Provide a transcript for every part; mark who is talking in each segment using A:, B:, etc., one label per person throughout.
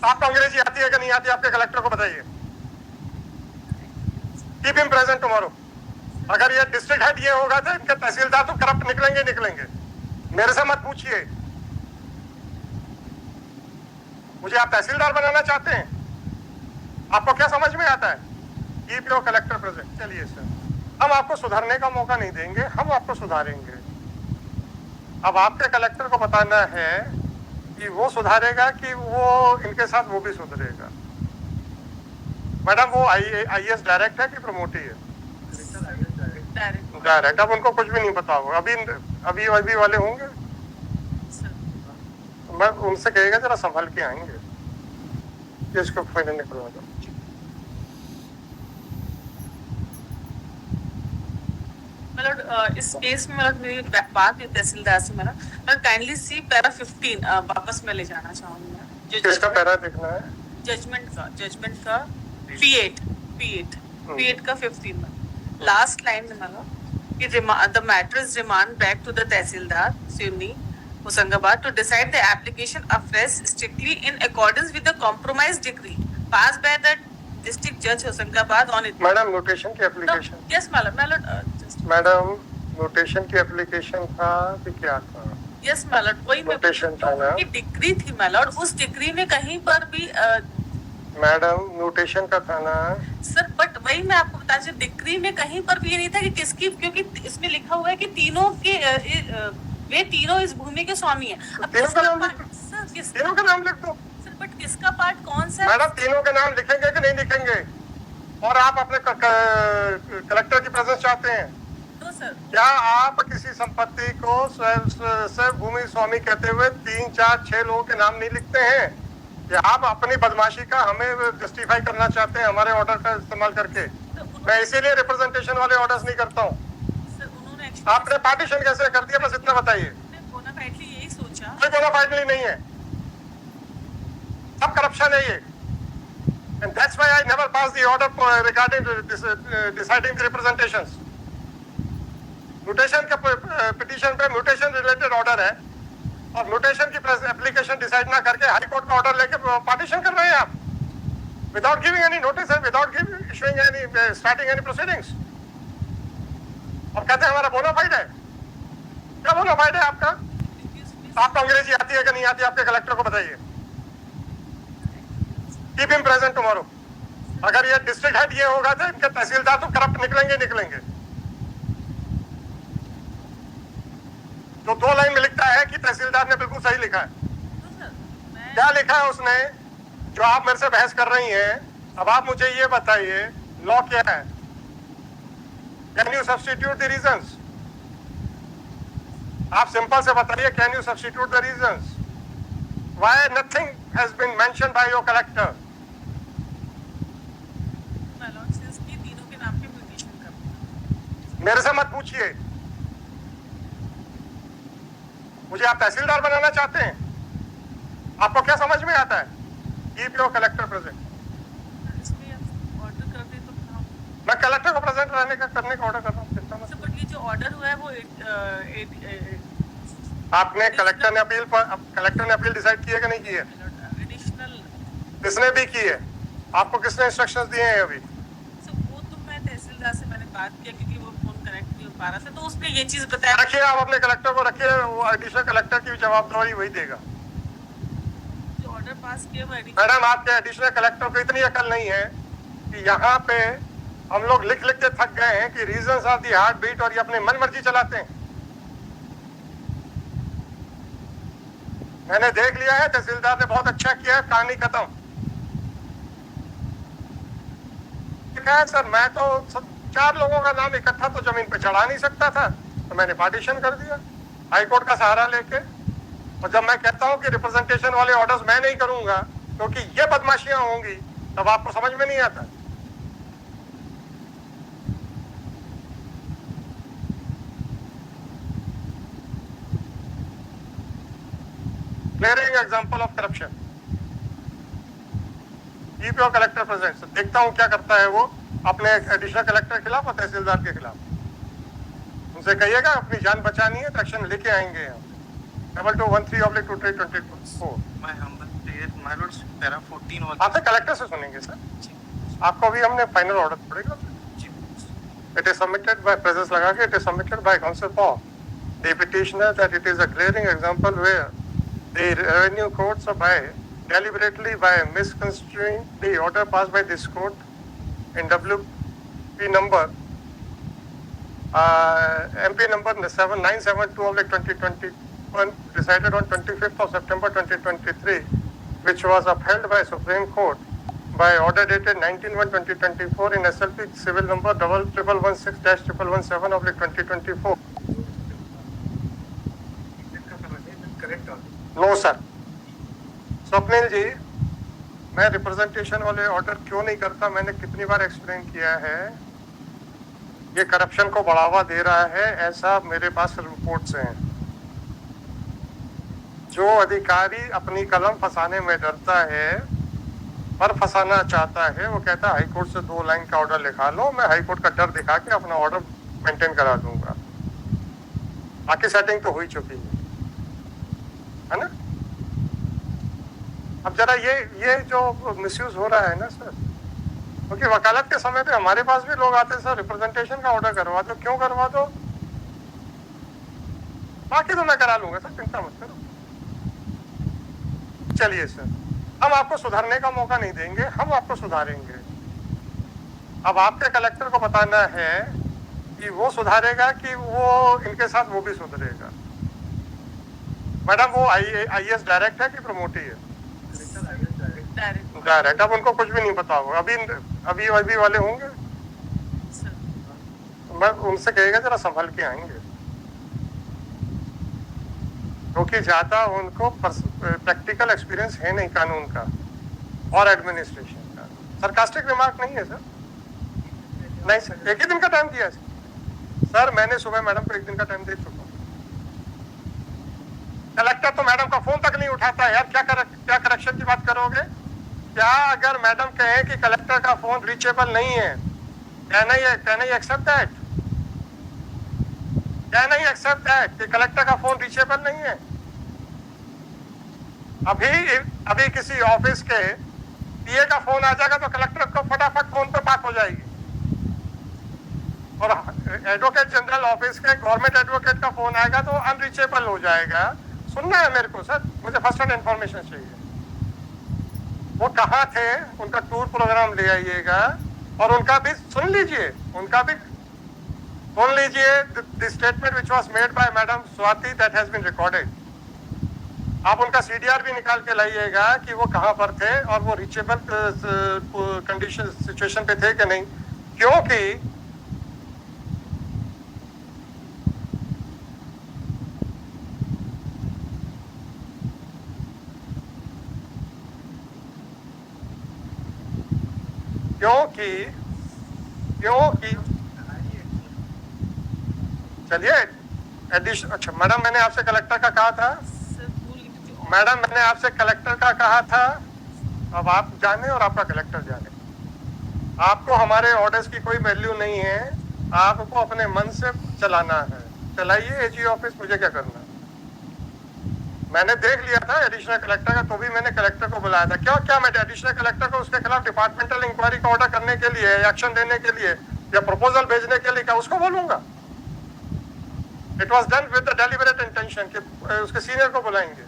A: आपको अंग्रेजी आती है कि नहीं आती, आपके कलेक्टर को बताइए। Keep him present tomorrow. अगर ये डिस्ट्रिक्ट हेड ये होगा तो इनके तहसीलदार तो करप्ट निकलेंगे निकलेंगे। मेरे से मत पूछिए, मुझे आप तहसीलदार बनाना चाहते हैं? आपको क्या समझ में आता है? Keep your collector present. चलिए सर, हम आपको सुधारने का मौका नहीं देंगे, हम आपको सुधारेंगे। अब आपके कलेक्टर को बताना है कि वो सुधारेगा कि वो इनके साथ वो भी सुधरेगा। मैडम वो आईएएस डायरेक्ट है कि प्रमोटी है? डायरेक्ट। अब उनको कुछ भी नहीं पता होगा। अभी वाले होंगे, मैं उनसे कहेगा जरा संभल के आएंगे, इसको फाइनल निकलवा दो।
B: मतलब इस केस में मतलब मेरी बात है तहसीलदार से, मतलब काइंडली सी पैरा 15 वापस मैं ले जाना चाहूंगी।
A: किसका पैरा देखना है?
B: जजमेंट का P8 का 15 में लास्ट लाइन में मतलब कि the matter is remand back to the tehsildar Seoni Hoshangabad to decide the application afresh strictly in accordance with the compromise decree passed by the district judge Hoshangabad on it।
A: Madam notation की application?
B: Yes
A: madam notation की application था कि क्या था?
B: Yes मैलॉर्ड, वही
A: notation था ना?
B: Decree थी मैलॉर्ड, उस डिक्री में कहीं पर भी
A: मैडम नोटेशन का था ना
B: सर, बट वही मैं आपको बता दूं, डिक्री में कहीं पर भी ये नहीं था कि किसकी, क्योंकि इसमें लिखा हुआ है कि तीनों के वे तीनों इस भूमि के स्वामी हैं। अब
A: तीनों का नाम
B: तीनों
A: का नाम लिख दो
B: सर, बट किसका पार्ट कौन सा?
A: मैडम तीनों के नाम लिखेंगे कि नहीं लिखेंगे? और आप अपने कलेक्टर की प्रेजेंस चाहते हैं
B: तो सर
A: क्या आप किसी संपत्ति को स्वयं भूमि स्वामी कहते हुए 3, 4, 6 लोगों के नाम नहीं लिखते हैं? कि आप अपनी बदमाशी का हमें जस्टिफाई करना चाहते हैं हमारे ऑर्डर का इस्तेमाल करके? मैं इसीलिए रिप्रेजेंटेशन वाले ऑर्डर्स नहीं करता हूँ। आपने पार्टीशन कैसे कर दिया, बस इतना बताइए।
B: यही सोचा,
A: कोई बोनाफाइडली नहीं है, सब करप्शन है ये। And that's why I never passed the order regarding deciding the representations. Mutation का पिटीशन पे म्यूटेशन रिलेटेड ऑर्डर है और म्यूटेशन की एप्लीकेशन डिसाइड ना करके हाई कोर्ट का ऑर्डर लेके पार्टीशन कर रहे हैं आप, without giving any notice and without issuing any starting any proceedings. और कहते हैं हमारा बोनाफाइड है। क्या बोनाफाइड है आपका? आपको अंग्रेजी आती है कि नहीं आती, आपके कलेक्टर को बताइए। Keep him present tomorrow. अगर ये डिस्ट्रिक्ट हेड ये होगा तो इनके तहसीलदार तो करप्ट निकलेंगे निकलेंगे। जो 2 लाइन में लिखता है कि तहसीलदार ने बिल्कुल सही लिखा है। क्या लिखा है उसने जो आप मेरे से बहस कर रही हैं? अब आप मुझे ये बताइए लॉ क्या है? Can you substitute the reasons? आप सिंपल से बताइए, can you substitute the reasons? Why nothing has been mentioned by your collector? मेरे से मत पूछिए, मुझे आप तहसीलदार बनाना चाहते हैं? आपको क्या समझ में आता है? Keep your collector present. मैं कलेक्टर को प्रेजेंट करने का ऑर्डर कर रहा हूँ।
B: बट ये जो ऑर्डर हुआ है वो
A: आपने कलेक्टर ने अपील डिसाइड की है कि नहीं की है?
B: एडिशनल
A: किसने भी की है? आपको किसने इंस्ट्रक्शंस दिए हैं अभी?
B: वो तो मैं तहसीलदार से मैंने बात किया क्योंकि वो फोन कनेक्ट नहीं हो पा रहा था, तो उसने ये चीज बताया।
A: रखिए, आप अपने कलेक्टर को रखिए, वो एडिशनल कलेक्टर की जवाबदारी वही देगा।
B: जो ऑर्डर पास किया वो
A: मैडम आपके एडिशनल कलेक्टर को इतनी अकल नहीं है कि यहाँ पे हम लोग लिख लिख के थक गए हैं कि reasons of the heartbeat, और ये अपनी मन मर्जी चलाते हैं। मैंने देख लिया है, तहसीलदार ने बहुत अच्छा किया, कहानी खत्म। सर मैं तो 4 लोगों का नाम इकट्ठा तो जमीन पे चढ़ा नहीं सकता था, तो मैंने पार्टीशन कर दिया हाई कोर्ट का सहारा लेके। और जब मैं कहता हूं कि रिप्रेजेंटेशन वाले ऑर्डर्स मैं नहीं करूंगा क्योंकि ये बदमाशियां होंगी, तब आपको समझ में नहीं आता। Clearing example of corruption. Keep your collector present. देखता हूं क्या करता है वो अपने एडिशनल कलेक्टर के खिलाफ और तहसीलदार के खिलाफ। उनसे कहिएगा अपनी जान बचानी है तो एक्शन लेके आएंगे हम। 2213/2024।
C: My humble prayer my Lord's para 14 वाला
A: आपसे कलेक्टर से सुनेंगे सर। आपको अभी हमने फाइनल ऑर्डर पड़ेगा। It is submitted by presence लगा के, it is submitted by counsel for the petitioner that it is a glaring example where the revenue courts by deliberately by misconstruing the order passed by this court in WP number MP number 7972/2021 decided on 25th of September 2023, which was upheld by Supreme Court by order dated 19/1/2024 in SLP civil number 1116-117/2024. No sir. Swapnil ji, मैं representation वाले order क्यों नहीं करता, मैंने कितनी बार explain किया है। ये करप्शन को बढ़ावा दे रहा है, ऐसा मेरे पास रिपोर्ट्स हैं। जो अधिकारी अपनी कलम फंसाने में डरता है पर फंसाना चाहता है, वो कहता है हाई कोर्ट से 2 लाइन का ऑर्डर लिखा लो, मैं हाई कोर्ट का डर दिखा के अपना ऑर्डर मेंटेन करा दूंगा। बाकी सेटिंग तो हो ही चुकी है ना। अब जरा ये जो मिसयूज हो रहा है ना सर, क्योंकि वकालत के समय पे हमारे पास भी लोग आते हैं, सर रिप्रेजेंटेशन का ऑर्डर करवा दो। क्यों करवा दो? बाकी तो मैं करा लूंगा सर, चिंता मत करो। चलिए सर, हम आपको सुधारने का मौका नहीं देंगे, हम आपको सुधारेंगे। अब आपके कलेक्टर को बताना है कि वो सुधारेगा कि वो इनके साथ वो भी सुधरेगा। मैडम, वो IAS डायरेक्ट है कि प्रमोटी है? डायरेक्ट। अब उनको कुछ भी नहीं पता होगा। अभी वाले होंगे, मैं उनसे कहेगा जरा संभल के आएंगे, क्योंकि ज्यादा उनको प्रैक्टिकल एक्सपीरियंस है नहीं कानून का और एडमिनिस्ट्रेशन का। सरकास्टिक रिमार्क नहीं है सर। नहीं सर, एक ही दिन का टाइम दिया सर। मैंने सुबह मैडम को 1 दिन का टाइम दे चुका हूँ। कलेक्टर तो मैडम का फोन तक नहीं उठाता यार। क्या करेक्शन की बात करोगे? क्या अगर मैडम कहे कि कलेक्टर का फोन रीचेबल नहीं है, can I accept that? Can I accept that कि कलेक्टर का फोन रीचेबल नहीं है? अभी किसी ऑफिस के PA का फोन आ जाएगा तो कलेक्टर को फटाफट फोन पे बात हो जाएगी, और एडवोकेट जनरल ऑफिस के गवर्नमेंट एडवोकेट का फोन आएगा तो अनरीचेबल हो जाएगा। सुनना है मेरे को सर, मुझे फर्स्ट हैंड इंफॉर्मेशन चाहिए। वो कहाँ थे, उनका टूर प्रोग्राम ले आइएगा, और उनका भी सुन लीजिए, the statement which was made by madam Swati that has been recorded. आप उनका CDR भी निकाल के लाइएगा कि वो कहाँ पर थे और वो रीचेबल कंडीशन सिचुएशन पे थे कि नहीं। क्योंकि चलिए एडिशन। अच्छा मैडम, मैंने आपसे कलेक्टर का कहा था। मैडम, मैंने आपसे कलेक्टर का कहा था। अब आप जाने और आपका कलेक्टर जाने। आपको हमारे ऑर्डर्स की कोई वैल्यू नहीं है, आपको अपने मन से चलाना है। चलाइए AG ऑफिस, मुझे क्या करना। मैंने देख लिया था एडिशनल कलेक्टर का, तो भी मैंने कलेक्टर को बुलाया था। क्या मैं एडिशनल कलेक्टर को उसके खिलाफ डिपार्टमेंटल इंक्वायरी का ऑर्डर करने के लिए, एक्शन देने के लिए या प्रपोजल भेजने के लिए क्या उसको बोलूंगा? It was done with the deliberate intention कि उसके सीनियर को बुलाएंगे।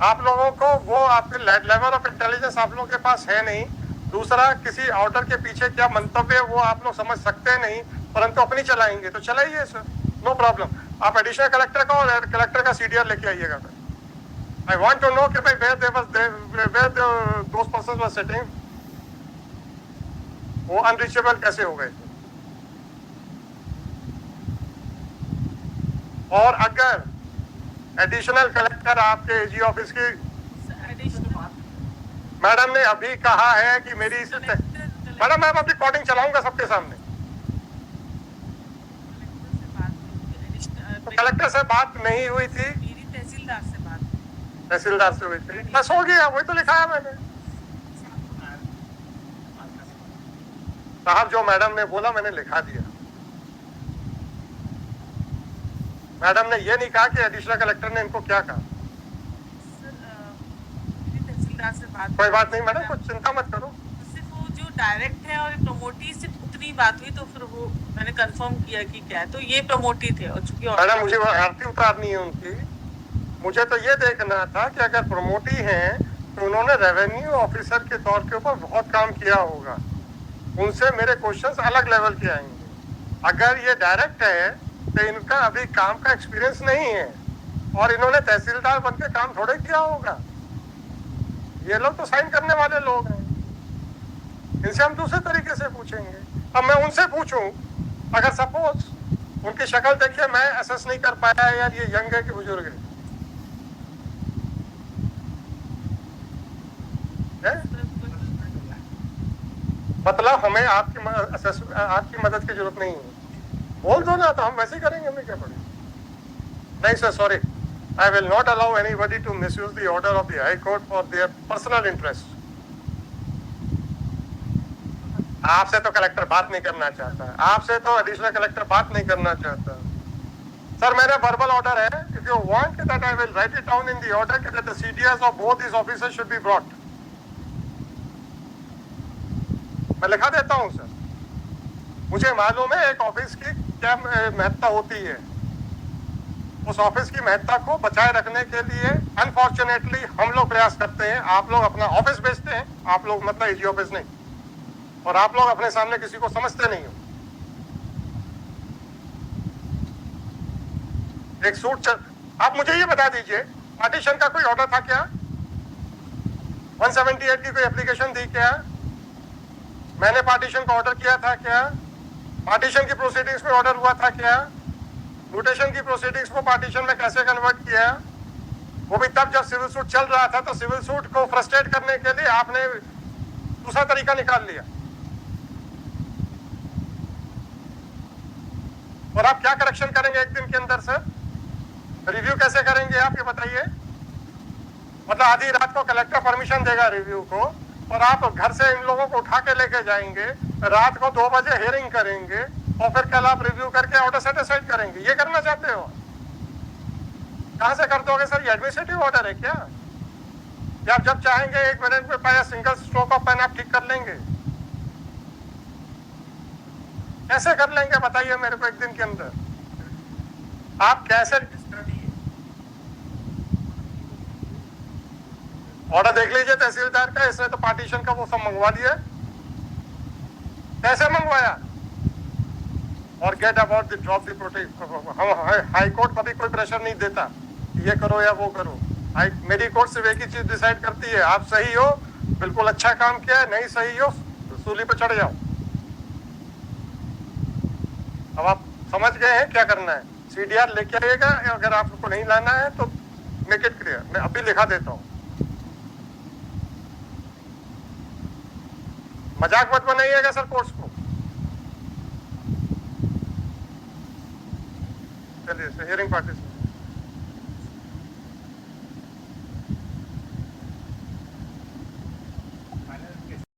A: आप लोगों को वो आपके लेवल ऑफ इंटेलिजेंस आप लोगों के पास है नहीं। दूसरा, किसी ऑर्डर के पीछे क्या मंतव्य है वो आप लोग समझ सकते नहीं, परंतु अपनी चलाएंगे तो चलाइए सर, नो प्रॉब्लम। आप एडिशनल कलेक्टर का और कलेक्टर का CDR लेके आइएगा। आई वांट टू नो कि भाई where those persons were sitting, वो अनरीचेबल कैसे हो गए। और अगर एडिशनल कलेक्टर आपके AG ऑफिस की मैडम ने अभी कहा है कि मेरी मैडम, मैं अपनी रिकॉर्डिंग चलाऊंगा सबके सामने। तो कलेक्टर से बात नहीं हुई थी, तहसीलदार से हुई थी। बस हो गया, वही तो लिखा है मैंने। साहब, जो मैडम ने बोला मैंने लिखा दिया। मैडम ने ये नहीं कहा कि एडिशनल कलेक्टर ने इनको क्या कहा।
B: तहसीलदार से बात
A: कोई बात नहीं मैडम, कुछ चिंता मत करो।
B: सिर्फ वो जो डायरेक्ट है और प्रमोटी सिर्फ उतनी बात हुई, तो फिर वो मैंने कंफर्म किया कि क्या है, तो ये प्रमोटी थे। और चूंकि
A: मैडम मुझे वो आरती उतारनी है उनकी, मुझे तो ये देखना था कि अगर प्रमोटी हैं तो उन्होंने रेवेन्यू ऑफिसर के तौर के ऊपर बहुत काम किया होगा, उनसे मेरे क्वेश्चंस अलग लेवल के आएंगे। अगर ये डायरेक्ट है तो इनका अभी काम का एक्सपीरियंस नहीं है और इन्होंने तहसीलदार बन के काम थोड़े किया होगा। ये लोग तो साइन करने वाले लोग हैं, इनसे हम दूसरे तरीके से पूछेंगे। अब मैं उनसे पूछूं, अगर सपोज उनकी शक्ल देखिए मैं असेस नहीं कर पाया यार ये यंग है कि बुजुर्ग है, मतलब हमें आपकी मदद की जरूरत नहीं है, बोल दो ना, तो हम वैसे ही करेंगे, हमें क्या पड़ेगा। नहीं sir, sorry, I will not allow anybody to misuse the order of the High Court for their personal interest. आपसे तो कलेक्टर बात नहीं करना चाहता है, आपसे तो एडिशनल कलेक्टर बात नहीं करना चाहता। सर मेरा वर्बल ऑर्डर है, if you want that I will write it down in the order that the CDRs of both these officers should be brought. मैं लिखा देता हूँ सर, मुझे मालूम है एक ऑफिस की क्या महत्ता होती है, उस ऑफिस की महत्ता को बचाए रखने के लिए अनफॉर्चुनेटली हम लोग प्रयास करते हैं। आप लोग अपना ऑफिस बेचते हैं, आप लोग मतलब एजी ऑफिस नहीं, और आप लोग अपने सामने किसी को समझते नहीं हो। एक सूट आप मुझे ये बता दीजिए, पार्टीशन का कोई ऑर्डर था क्या? 178 की कोई एप्लीकेशन थी क्या? मैंने पार्टीशन का ऑर्डर किया था क्या? पार्टीशन की प्रोसीडिंग्स में ऑर्डर हुआ था क्या? म्यूटेशन की प्रोसीडिंग्स को पार्टीशन में कैसे कन्वर्ट किया? वो भी तब जब सिविल सूट चल रहा था, तो सिविल सूट को फ्रस्ट्रेट करने के लिए आपने दूसरा तरीका निकाल लिया। और आप क्या करेक्शन करेंगे एक दिन के अंदर सर? रिव्यू कैसे करेंगे आप ये बताइए? मतलब आधी रात को कलेक्टर परमिशन देगा रिव्यू को, और आप घर से इन लोगों को उठा के लेके जाएंगे, रात को 2 बजे हियरिंग करेंगे, और फिर कल आप रिव्यू करके ऑर्डर सेटिस्फाइड करेंगे। ये करना चाहते हो? कहां से कर दोगे सर? ये एडमिनिस्ट्रेटिव ऑर्डर है क्या? या आप जब चाहेंगे 1 मिनट में पाया सिंगल स्ट्रोक ऑफ पेन आप ठीक कर लेंगे? कैसे कर लेंगे बताइए मेरे को एक दिन के अंदर? आप कैसे ऑर्डर देख लीजिए तहसीलदार का, इसने तो पार्टीशन का वो सब मंगवा दिया। कैसे मंगवाया? और get about the drop the protect. हम हाई कोर्ट कभी कोई प्रेशर नहीं देता ये करो या वो करो। मेरी कोर्ट सिर्फ एक ही चीज डिसाइड करती है, आप सही हो, बिल्कुल अच्छा काम किया है, नहीं सही हो तो सूली पे चढ़ जाओ। अब आप समझ गए हैं क्या करना है। सीडीआर लेके आइएगा, अगर आपको नहीं लाना है तो मेक इट क्लियर, मैं अभी लिखा देता हूँ। मजाक मत बनाइएगा सर कोर्ट्स को। चलिए हियरिंग पार्टिसिपेंट